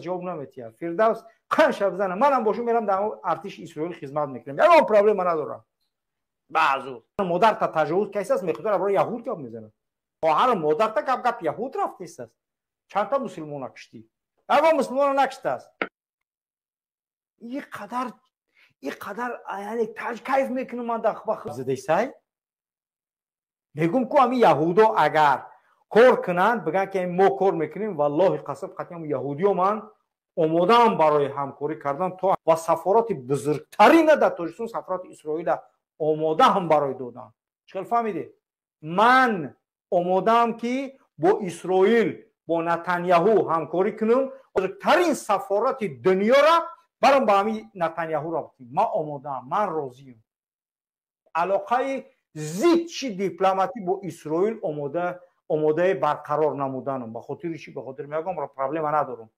جواب نمیتیه. فردوس قنش بزنه منم باشم میرم در ارتش اسرائیل خدمت میکنم، یعنی پرابلم ندارم. بعضو مادر تا تجاوز کیس است میخواد برای یهود جواب میزنه. خواهر مادر تا گپ یهود رفت است. چند تا مسلمان کشتی؟ اما مسلمان نکشته است. این قدر یعنی تاج کیف میکنم من در خبر زده سای میگم که همین یهودا اگر کار کنن بگن که ما کار میکنیم والله قسم قطعا یهودیو من آماده‌ام برای همکاری کردن تا و سفارات بزرگترین در تاجیکستان سفارات اسرائیل آماده هم برای دادن. چقدر فهمیدی؟ من آماده‌ام که با اسرائیل با نتانیاهو همکاری کنم، بزرگترین سفارات دنیا را برام با همین نتانیاهو رابطیم. من آماده‌ام، من راضیم. علاقه زیچی دیپلماتی با اسرائیل آماده برقرار نمودنم. به خاطر چی؟ به خاطر میگم را پرابلم ندارم.